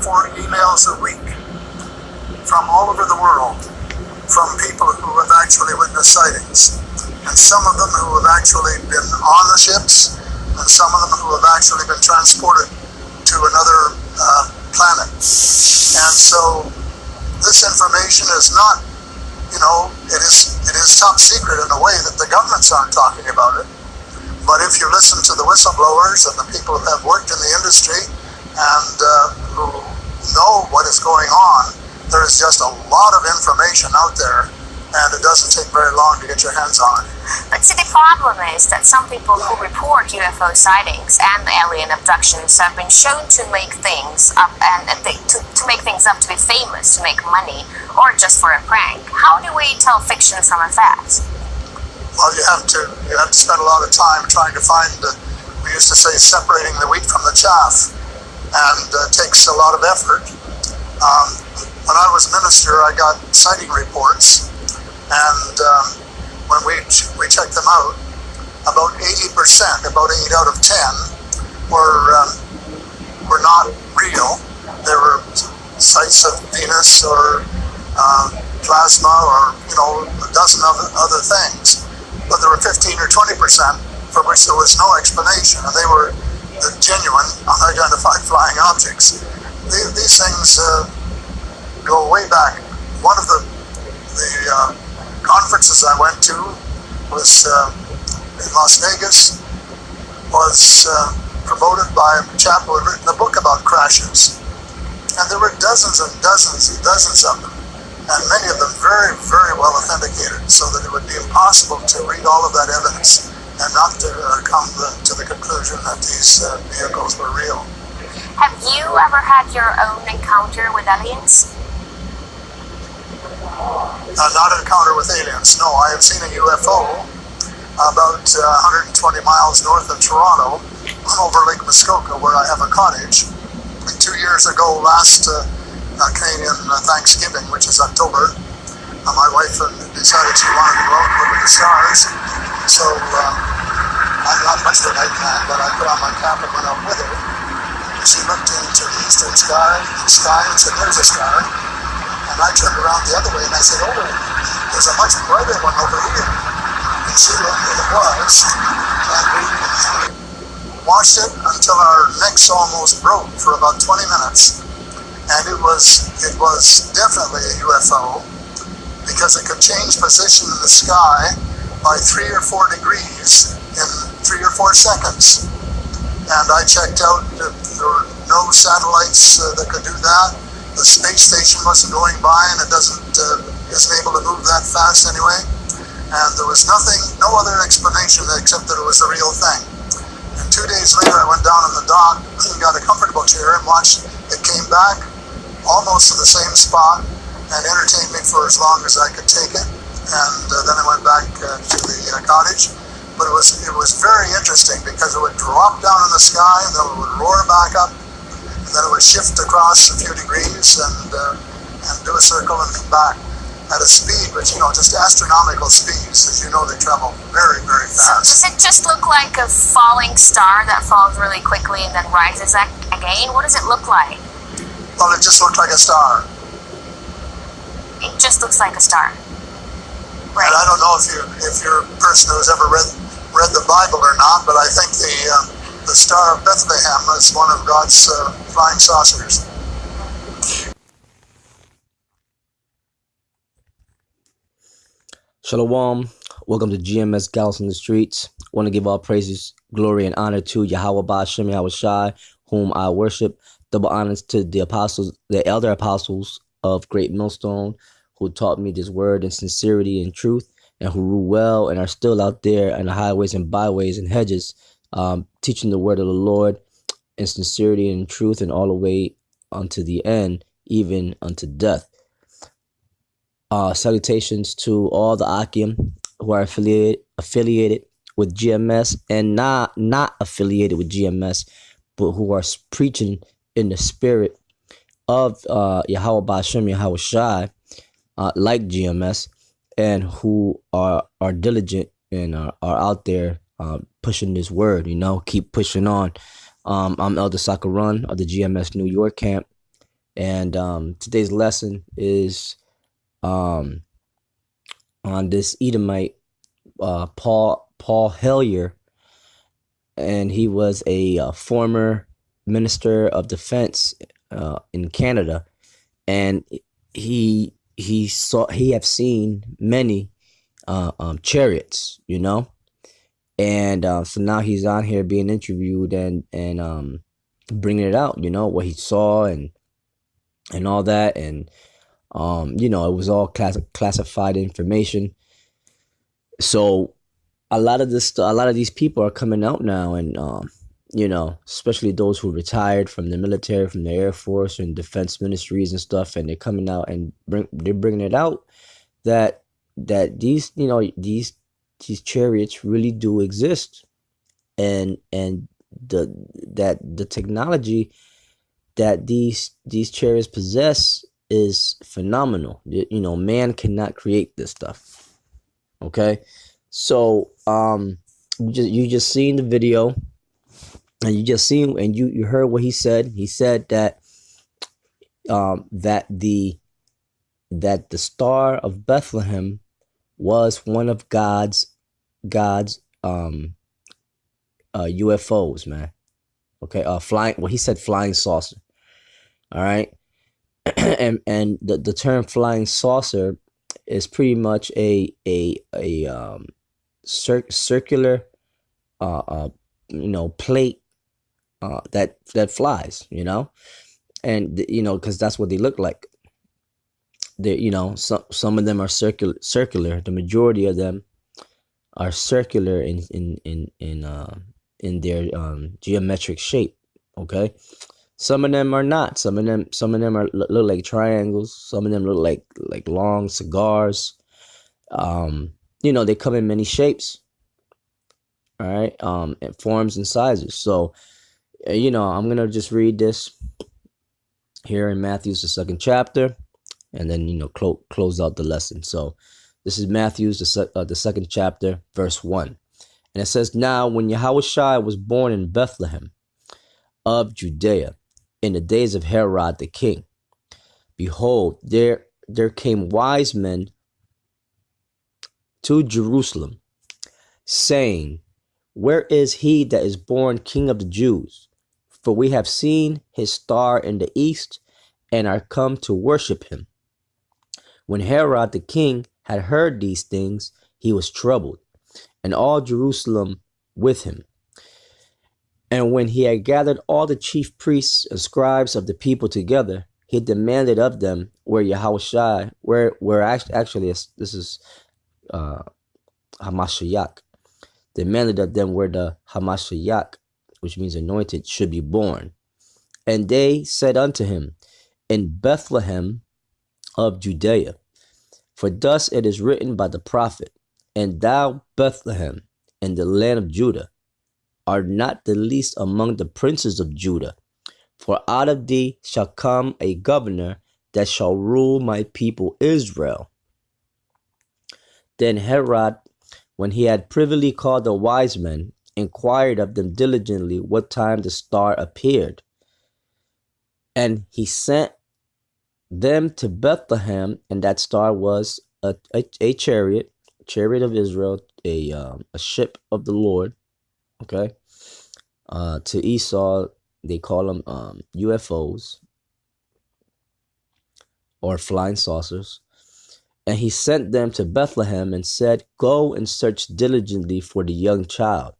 or 4 emails a week from all over the world, from people who have actually witnessed sightings, and some of them who have actually been on the ships, and some of them who have actually been transported to another planet. And so this information is not, it is top secret in a way that the governments aren't talking about it. But if you listen to the whistleblowers and the people who have worked in the industry and who know what is going on, there is just a lot of information out there, and it doesn't take very long to get your hands on it. But see, the problem is that some people who report UFO sightings and alien abductions have been shown to make things up to make things up to be famous, to make money, or just for a prank. How do we tell fiction from a fact? Well, you have to spend a lot of time trying to find, we used to say, separating the wheat from the chaff, and it takes a lot of effort. When I was minister, I got sighting reports, and when we checked them out, about 80%, about 8 out of 10, were not real. They were sights of Venus or plasma or a dozen other things. But there were 15 or 20% for which there was no explanation, and they were the genuine, unidentified flying objects. These things go way back. One of the conferences I went to was in Las Vegas, was promoted by a chap who had written a book about crashes. And there were dozens and dozens and dozens of them, and many of them very, very well authenticated, so that it would be impossible to read all of that evidence and not to come to the conclusion that these vehicles were real. Have you ever had your own encounter with aliens? Not an encounter with aliens, no. I have seen a UFO about 120 miles north of Toronto over Lake Muskoka, where I have a cottage. And 2 years ago, last Canadian Thanksgiving, which is October, my wife decided she wanted to go out and look at the stars. So I'm not much of a night man, but I put on my cap and went out with her. And she looked into the eastern sky and said, "There's a star." And I turned around the other way and I said, "Oh, there's a much brighter one over here." And she looked, and it was. And we watched it until our necks almost broke for about 20 minutes. And it was definitely a UFO, because it could change position in the sky by 3 or 4 degrees in 3 or 4 seconds. And I checked out, there were no satellites that could do that. The space station wasn't going by, and it isn't able to move that fast anyway. And there was no other explanation except that it was a real thing. And 2 days later, I went down on the dock and got a comfortable chair and watched it came back almost to the same spot and entertained me for as long as I could take it. And then I went back to the cottage. But it was very interesting, because it would drop down in the sky and then it would roar back up, and then it would shift across a few degrees and do a circle and come back at a speed which, just astronomical speeds. As you know, they travel very, very fast. So does it just look like a falling star that falls really quickly and then rises again? What does it look like? Well, it just looked like a star. It just looks like a star. Right. And I don't know if you're a person who's ever read the Bible or not, but I think the Star of Bethlehem is one of God's flying saucers. Shalom. Welcome to GMS Gals in the Streets. I want to give all praises, glory, and honor to Yahweh Ba'Shem Yahweh Shai, whom I worship. Double honors to the apostles, the elder apostles of Great Millstone, who taught me this word in sincerity and truth, and who rule well and are still out there in the highways and byways and hedges, teaching the word of the Lord in sincerity and truth, and all the way unto the end, even unto death. Salutations to all the Akim who are affiliated with GMS, and not affiliated with GMS, but who are preaching in the spirit of Yahweh Ba'Shem Yahweh Shai, like GMS, and who are diligent and are out there pushing this word, keep pushing on. I'm Elder Sakaran of the GMS New York camp, And today's lesson is on this Edomite, Paul Hellyer, and he was a former minister of defense in Canada, and he have seen many chariots, you know, and so now he's on here being interviewed and bringing it out, you know, what he saw and all that, and you know, it was all classified information. So a lot of these people are coming out now, and you know, especially those who retired from the military, from the Air Force and defense ministries and stuff, and they're coming out and they're bringing it out that these, you know, these chariots really do exist, and the technology that these chariots possess is phenomenal. You know, man cannot create this stuff. Okay, so you just seen the video, and you heard what he said. He said that that the Star of Bethlehem was one of God's UFOs, man. Okay, flying. Well, he said flying saucer. All right, and the term flying saucer is pretty much a circular you know, plate that flies, you know, and you know, because that's what they look like. They, you know, some of them are circular. The majority of them are circular in their geometric shape. Okay, some of them are not. Some of them are look like triangles. Some of them look like long cigars. You know, they come in many shapes. All right, and forms and sizes. So, you know, I'm gonna just read this here in Matthew's the 2nd chapter, and then, you know, close out the lesson. So, this is Matthew's the 2nd chapter, verse 1, and it says, "Now, when Yahushua was born in Bethlehem of Judea, in the days of Herod the king, behold, there came wise men to Jerusalem, saying, Where is he that is born King of the Jews? For we have seen his star in the east, and are come to worship him. When Herod the king had heard these things, he was troubled, and all Jerusalem with him. And when he had gathered all the chief priests and scribes of the people together, he demanded of them where Yahushua, where actually this is Hamashiach, demanded of them where the Hamashiach, which means anointed, should be born. And they said unto him, In Bethlehem of Judea. For thus it is written by the prophet, And thou, Bethlehem, in the land of Judah, art not the least among the princes of Judah. For out of thee shall come a governor that shall rule my people Israel. Then Herod, when he had privily called the wise men, inquired of them diligently what time the star appeared. And he sent them to Bethlehem, and that star was a chariot of Israel, a ship of the Lord. Okay. To Esau, they call them UFOs or flying saucers. And he sent them to Bethlehem and said, Go and search diligently for the young child.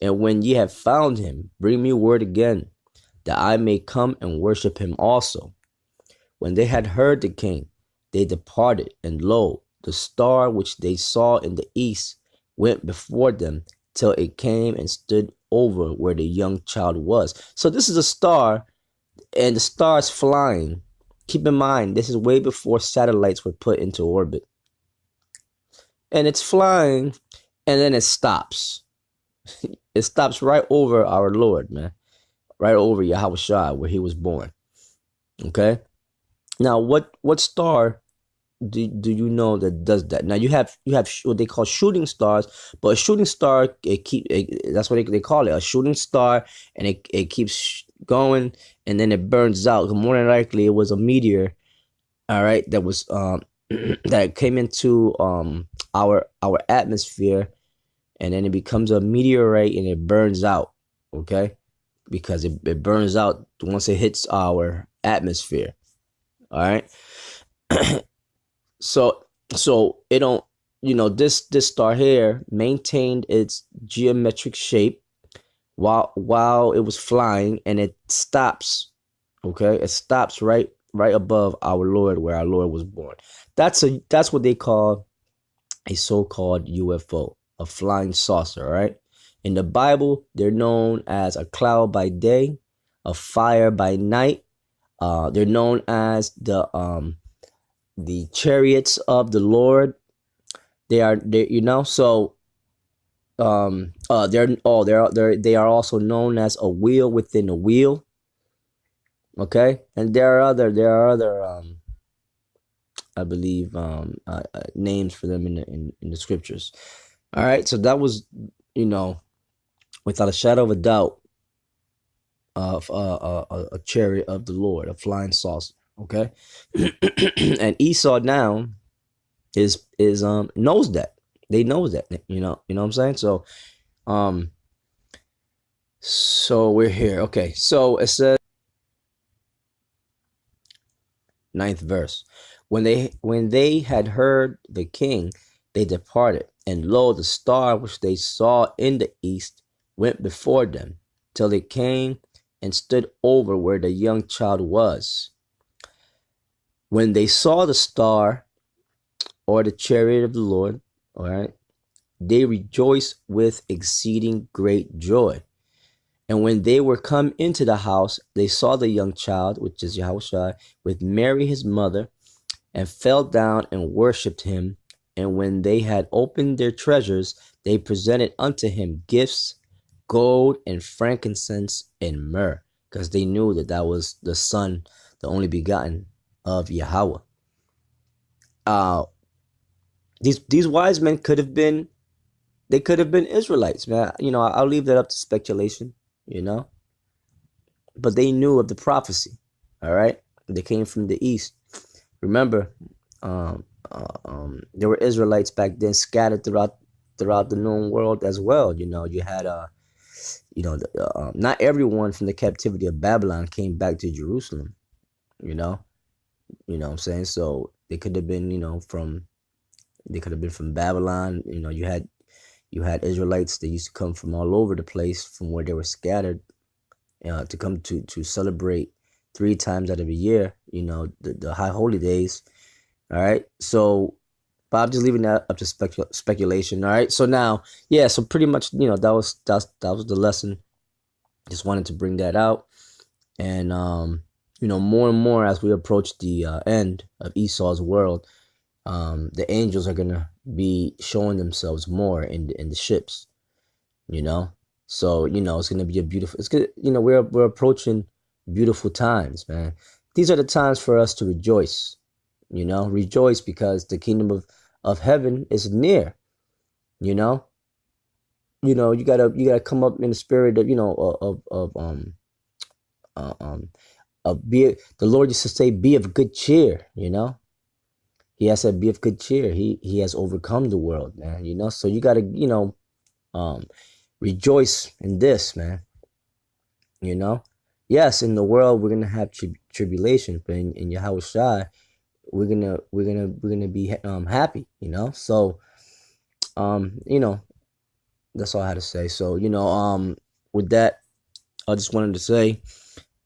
And when ye have found him, bring me word again, that I may come and worship him also. When they had heard the king, they departed, and lo, the star which they saw in the east went before them till it came and stood over where the young child was. So this is a star, and the star is flying. Keep in mind, this is way before satellites were put into orbit. And it's flying, and then it stops. It stops right over our Lord, man. Right over Yahushua, where he was born. Okay? Now, what star do you know that does that? Now you have what they call shooting stars, but a shooting star, that's what they call it, a shooting star, and it keeps going, and then it burns out. More than likely, it was a meteor, all right, that was that came into our atmosphere, and then it becomes a meteorite and it burns out, okay, because it burns out once it hits our atmosphere, all right. So it don't, this star here maintained its geometric shape while it was flying, and it stops, okay, it stops right above our Lord, where our Lord was born. That's what they call a so-called UFO, a flying saucer, right? In the Bible, they're known as a cloud by day, a fire by night. They're known as the chariots of the Lord. They are, so they are also known as a wheel within a wheel. Okay, and there are other I believe names for them in the scriptures. All right, so that was, without a shadow of a doubt, of a chariot of the Lord, a flying saucer. Okay, and Esau now is knows that. They knows that, you know what I'm saying. So we're here. Okay, so it says, 9th verse, when they had heard the king, they departed, and lo, the star which they saw in the east went before them, till they came and stood over where the young child was. When they saw the star, or the chariot of the Lord, all right, they rejoiced with exceeding great joy. And when they were come into the house, they saw the young child, which is Yahushua, with Mary his mother, and fell down and worshipped him. And when they had opened their treasures, they presented unto him gifts, gold and frankincense and myrrh, because they knew that that was the son, the only begotten of Yahweh. These wise men could have been Israelites, man. I'll leave that up to speculation, but they knew of the prophecy. All right, they came from the east. Remember, there were Israelites back then scattered throughout the known world as well. You had not everyone from the captivity of Babylon came back to Jerusalem. You know what I'm saying. So they could have been from Babylon. You had Israelites that used to come from all over the place, from where they were scattered, to come to celebrate 3 times out of a year, the high holy days. All right. So, but I'm just leaving that up to speculation. All right. So now, yeah. So pretty much, that was the lesson. Just wanted to bring that out, and more and more as we approach the end of Esau's world, the angels are gonna be showing themselves more in the ships. So it's gonna be a beautiful. It's good. We're approaching beautiful times, man. These are the times for us to rejoice. Rejoice because the kingdom of heaven is near. You gotta come up in the spirit of the Lord used to say, be of good cheer. He has said, be of good cheer. He has overcome the world, man. So you gotta rejoice in this, man. Yes, in the world we're gonna have tribulation, but in Yahweh Shai, we're gonna be happy. So that's all I had to say. So with that, I just wanted to say,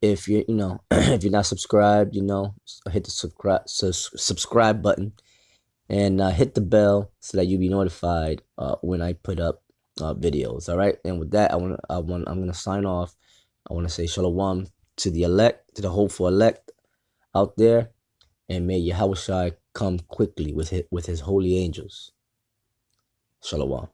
if you if you're not subscribed, hit the subscribe button, and hit the bell so that you'll be notified when I put up videos. All right. And with that, I'm gonna sign off. I want to say shalom to the elect, to the hopeful elect out there, and may Yahweh Shai come quickly with his holy angels. Shalom.